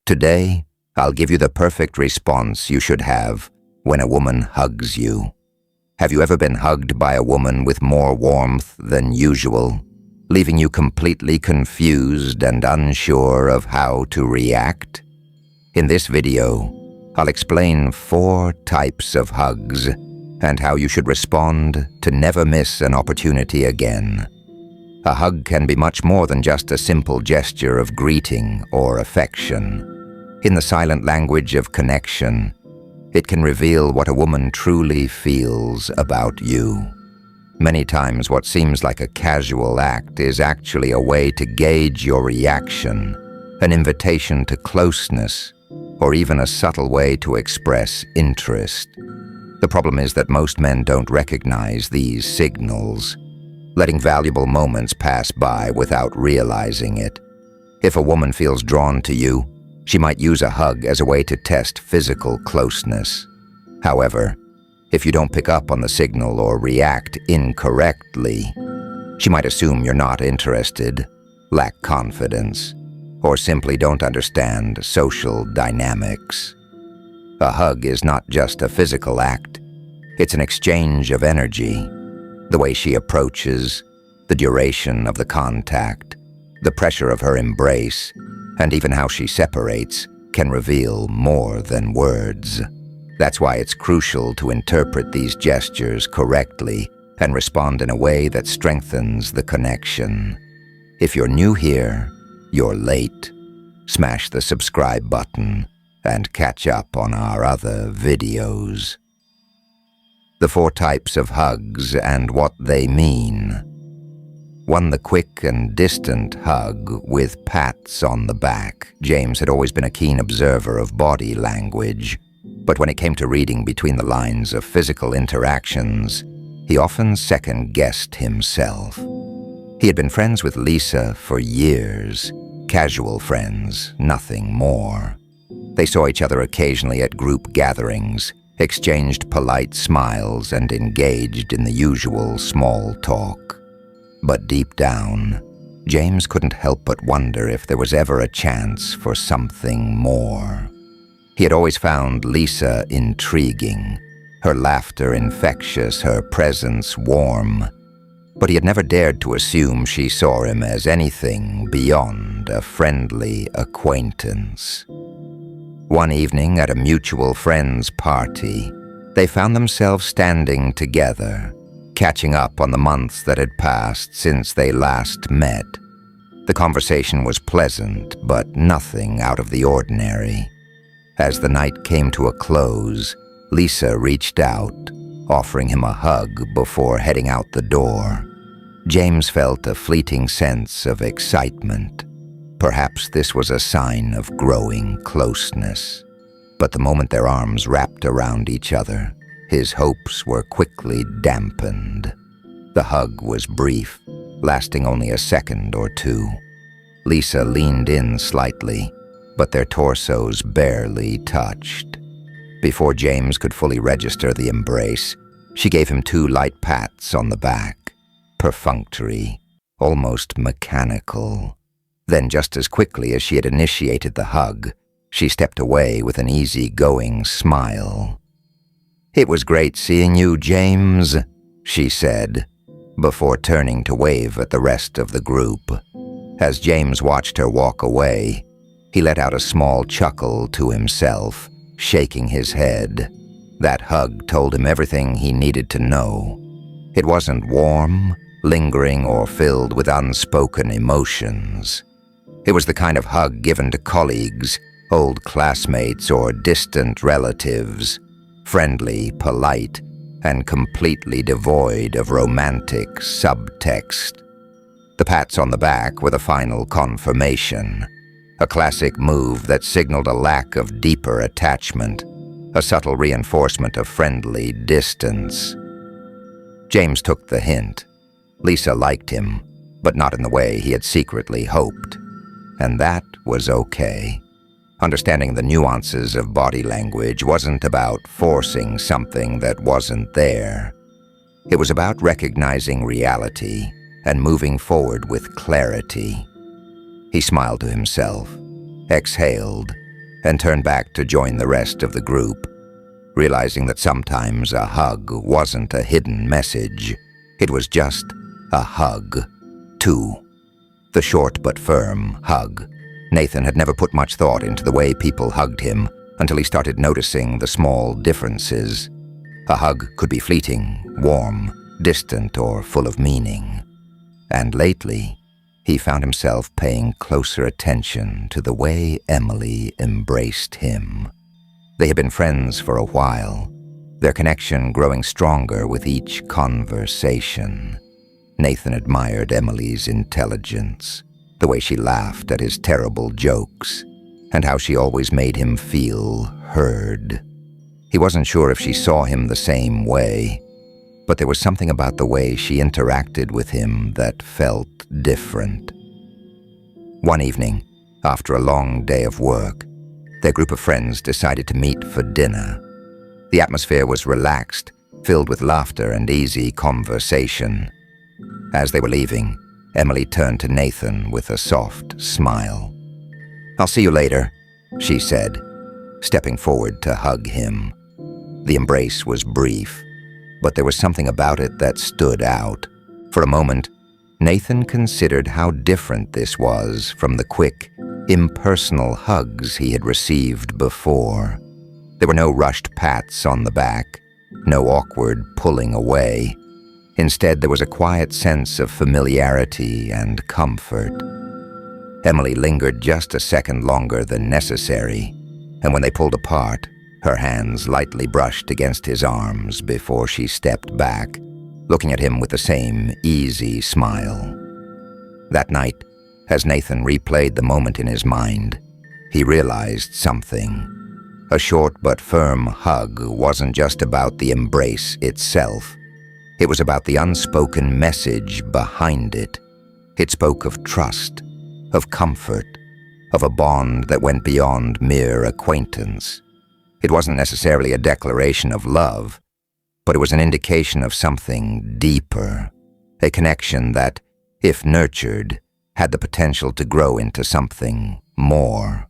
Today, I'll give you the perfect response you should have when a woman hugs you. Have you ever been hugged by a woman with more warmth than usual, leaving you completely confused and unsure of how to react? In this video, I'll explain 4 types of hugs and how you should respond to never miss an opportunity again. A hug can be much more than just a simple gesture of greeting or affection. In the silent language of connection, it can reveal what a woman truly feels about you. Many times what seems like a casual act is actually a way to gauge your reaction, an invitation to closeness, or even a subtle way to express interest. The problem is that most men don't recognize these signals, letting valuable moments pass by without realizing it. If a woman feels drawn to you, she might use a hug as a way to test physical closeness. However, if you don't pick up on the signal or react incorrectly, she might assume you're not interested, lack confidence, or simply don't understand social dynamics. A hug is not just a physical act, it's an exchange of energy. The way she approaches, the duration of the contact, the pressure of her embrace, and even how she separates can reveal more than words. That's why it's crucial to interpret these gestures correctly and respond in a way that strengthens the connection. If you're new here, you're late. Smash the subscribe button and catch up on our other videos. The 4 types of hugs and what they mean. 1. The quick and distant hug with pats on the back. James had always been a keen observer of body language, but when it came to reading between the lines of physical interactions, he often second-guessed himself. He had been friends with Lisa for years, casual friends, nothing more. They saw each other occasionally at group gatherings, exchanged polite smiles, and engaged in the usual small talk. But deep down, James couldn't help but wonder if there was ever a chance for something more. He had always found Lisa intriguing, her laughter infectious, her presence warm, but he had never dared to assume she saw him as anything beyond a friendly acquaintance. One evening at a mutual friend's party, they found themselves standing together, catching up on the months that had passed since they last met. The conversation was pleasant, but nothing out of the ordinary. As the night came to a close, Lisa reached out, offering him a hug before heading out the door. James felt a fleeting sense of excitement. Perhaps this was a sign of growing closeness. But the moment their arms wrapped around each other, his hopes were quickly dampened. The hug was brief, lasting only a second or 2. Lisa leaned in slightly, but their torsos barely touched. Before James could fully register the embrace, she gave him 2 light pats on the back, perfunctory, almost mechanical. Then, just as quickly as she had initiated the hug, she stepped away with an easygoing smile. "It was great seeing you, James," she said, before turning to wave at the rest of the group. As James watched her walk away, he let out a small chuckle to himself, shaking his head. That hug told him everything he needed to know. It wasn't warm, lingering, or filled with unspoken emotions. It was the kind of hug given to colleagues, old classmates, or distant relatives, friendly, polite, and completely devoid of romantic subtext. The pats on the back were the final confirmation, a classic move that signaled a lack of deeper attachment, a subtle reinforcement of friendly distance. James took the hint. Lisa liked him, but not in the way he had secretly hoped. And that was okay. Understanding the nuances of body language wasn't about forcing something that wasn't there. It was about recognizing reality and moving forward with clarity. He smiled to himself, exhaled, and turned back to join the rest of the group, realizing that sometimes a hug wasn't a hidden message. It was just a hug, too. The short but firm hug. Nathan had never put much thought into the way people hugged him until he started noticing the small differences. A hug could be fleeting, warm, distant, or full of meaning. And lately, he found himself paying closer attention to the way Emily embraced him. They had been friends for a while, their connection growing stronger with each conversation. Nathan admired Emily's intelligence, the way she laughed at his terrible jokes, and how she always made him feel heard. He wasn't sure if she saw him the same way, but there was something about the way she interacted with him that felt different. One evening, after a long day of work, their group of friends decided to meet for dinner. The atmosphere was relaxed, filled with laughter and easy conversation. As they were leaving, Emily turned to Nathan with a soft smile. "I'll see you later," she said, stepping forward to hug him. The embrace was brief, but there was something about it that stood out. For a moment, Nathan considered how different this was from the quick, impersonal hugs he had received before. There were no rushed pats on the back, no awkward pulling away. Instead, there was a quiet sense of familiarity and comfort. Emily lingered just a second longer than necessary, and when they pulled apart, her hands lightly brushed against his arms before she stepped back, looking at him with the same easy smile. That night, as Nathan replayed the moment in his mind, he realized something. A short but firm hug wasn't just about the embrace itself. It was about the unspoken message behind it. It spoke of trust, of comfort, of a bond that went beyond mere acquaintance. It wasn't necessarily a declaration of love, but it was an indication of something deeper, a connection that, if nurtured, had the potential to grow into something more.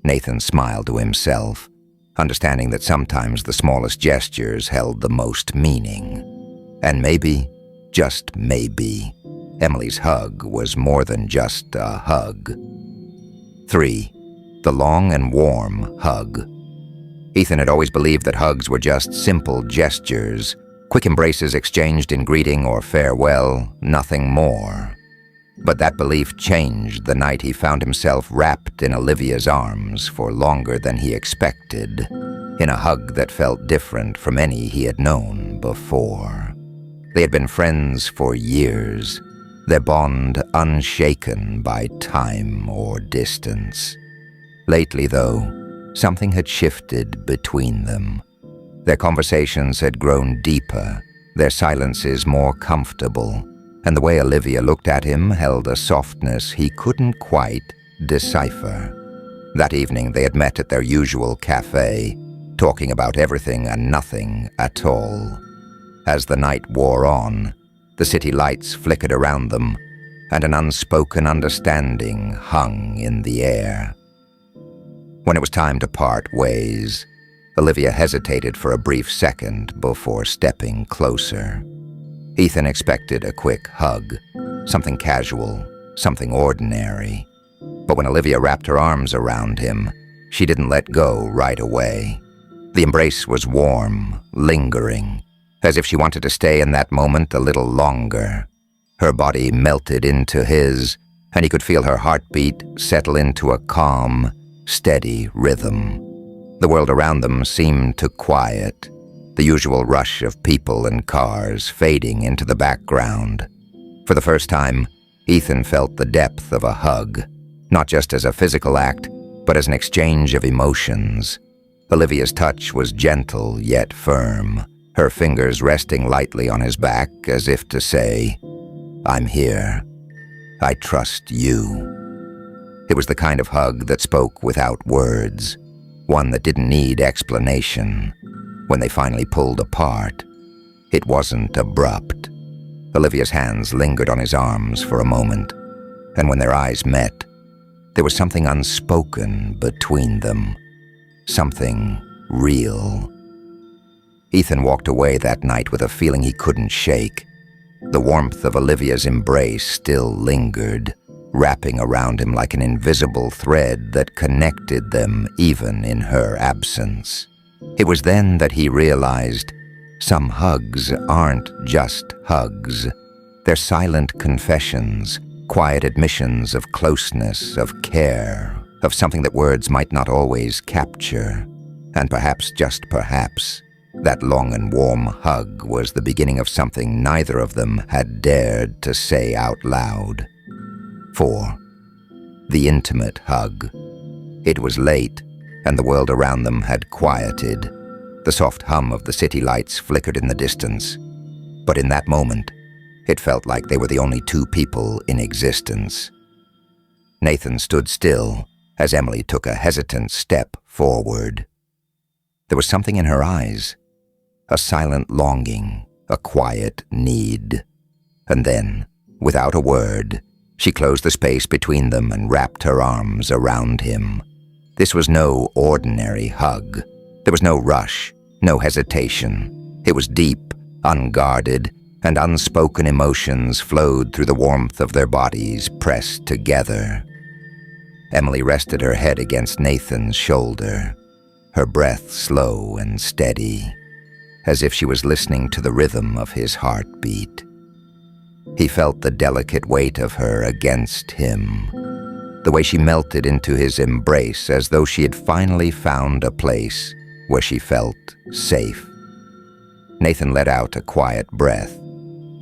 Nathan smiled to himself, understanding that sometimes the smallest gestures held the most meaning. And maybe, just maybe, Emily's hug was more than just a hug. 3. The long and warm hug. Ethan had always believed that hugs were just simple gestures, quick embraces exchanged in greeting or farewell, nothing more. But that belief changed the night he found himself wrapped in Olivia's arms for longer than he expected, in a hug that felt different from any he had known before. They had been friends for years, their bond unshaken by time or distance. Lately, though, something had shifted between them. Their conversations had grown deeper, their silences more comfortable, and the way Olivia looked at him held a softness he couldn't quite decipher. That evening they had met at their usual cafe, talking about everything and nothing at all. As the night wore on, the city lights flickered around them, and an unspoken understanding hung in the air. When it was time to part ways, Olivia hesitated for a brief second before stepping closer. Ethan expected a quick hug, something casual, something ordinary. But when Olivia wrapped her arms around him, she didn't let go right away. The embrace was warm, lingering, as if she wanted to stay in that moment a little longer. Her body melted into his, and he could feel her heartbeat settle into a calm, steady rhythm. The world around them seemed to quiet, the usual rush of people and cars fading into the background. For the first time, Ethan felt the depth of a hug, not just as a physical act, but as an exchange of emotions. Olivia's touch was gentle yet firm, her fingers resting lightly on his back as if to say, "I'm here. I trust you." It was the kind of hug that spoke without words, one that didn't need explanation. When they finally pulled apart, it wasn't abrupt. Olivia's hands lingered on his arms for a moment, and when their eyes met, there was something unspoken between them, something real. Ethan walked away that night with a feeling he couldn't shake. The warmth of Olivia's embrace still lingered, wrapping around him like an invisible thread that connected them even in her absence. It was then that he realized some hugs aren't just hugs. They're silent confessions, quiet admissions of closeness, of care, of something that words might not always capture. And perhaps, just perhaps, that long and warm hug was the beginning of something neither of them had dared to say out loud. 4. The intimate hug. It was late, and the world around them had quieted. The soft hum of the city lights flickered in the distance. But in that moment, it felt like they were the only two people in existence. Nathan stood still as Emily took a hesitant step forward. There was something in her eyes, a silent longing, a quiet need. And then, without a word, she closed the space between them and wrapped her arms around him. This was no ordinary hug. There was no rush, no hesitation. It was deep, unguarded, and unspoken emotions flowed through the warmth of their bodies pressed together. Emily rested her head against Nathan's shoulder, her breath slow and steady, as if she was listening to the rhythm of his heartbeat. He felt the delicate weight of her against him, the way she melted into his embrace as though she had finally found a place where she felt safe. Nathan let out a quiet breath,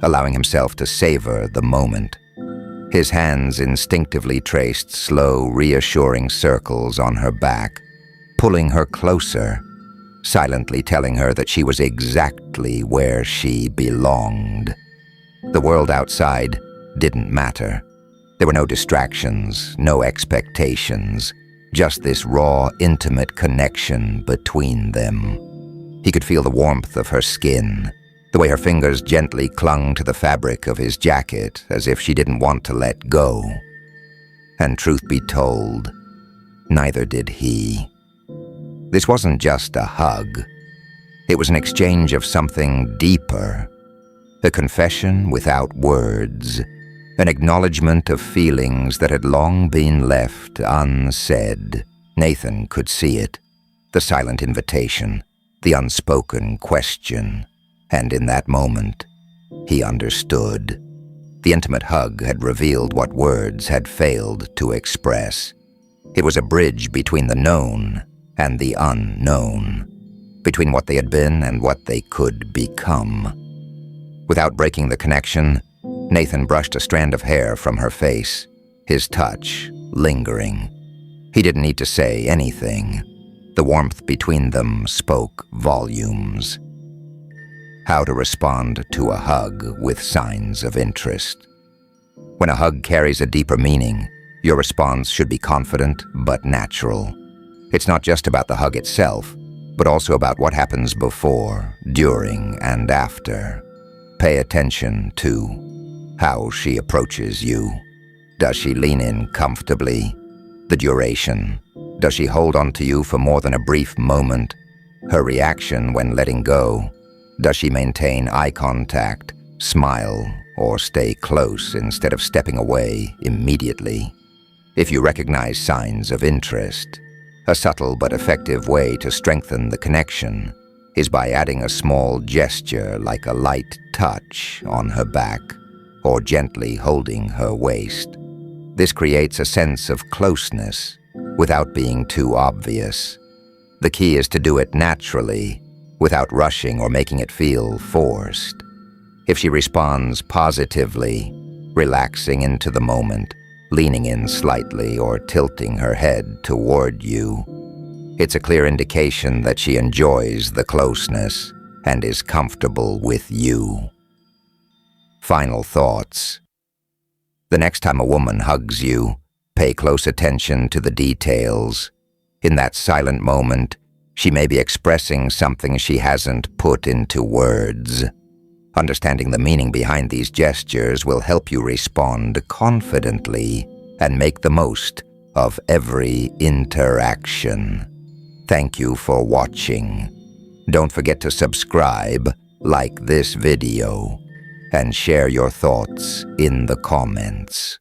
allowing himself to savor the moment. His hands instinctively traced slow, reassuring circles on her back, pulling her closer, silently telling her that she was exactly where she belonged. The world outside didn't matter. There were no distractions, no expectations, just this raw, intimate connection between them. He could feel the warmth of her skin, the way her fingers gently clung to the fabric of his jacket as if she didn't want to let go. And truth be told, neither did he. This wasn't just a hug. It was an exchange of something deeper, a confession without words, an acknowledgement of feelings that had long been left unsaid. Nathan could see it, the silent invitation, the unspoken question, and in that moment, he understood. The intimate hug had revealed what words had failed to express. It was a bridge between the known and the unknown, between what they had been and what they could become. Without breaking the connection, Nathan brushed a strand of hair from her face, his touch lingering. He didn't need to say anything. The warmth between them spoke volumes. How to respond to a hug with signs of interest. When a hug carries a deeper meaning, your response should be confident but natural. It's not just about the hug itself, but also about what happens before, during, and after. Pay attention to how she approaches you. Does she lean in comfortably? The duration. Does she hold on to you for more than a brief moment? Her reaction when letting go. Does she maintain eye contact, smile, or stay close instead of stepping away immediately? If you recognize signs of interest, a subtle but effective way to strengthen the connection is by adding a small gesture like a light touch on her back or gently holding her waist. This creates a sense of closeness without being too obvious. The key is to do it naturally, without rushing or making it feel forced. If she responds positively, relaxing into the moment, leaning in slightly or tilting her head toward you, it's a clear indication that she enjoys the closeness and is comfortable with you. Final thoughts. The next time a woman hugs you, pay close attention to the details. In that silent moment, she may be expressing something she hasn't put into words. Understanding the meaning behind these gestures will help you respond confidently and make the most of every interaction. Thank you for watching. Don't forget to subscribe, like this video, and share your thoughts in the comments.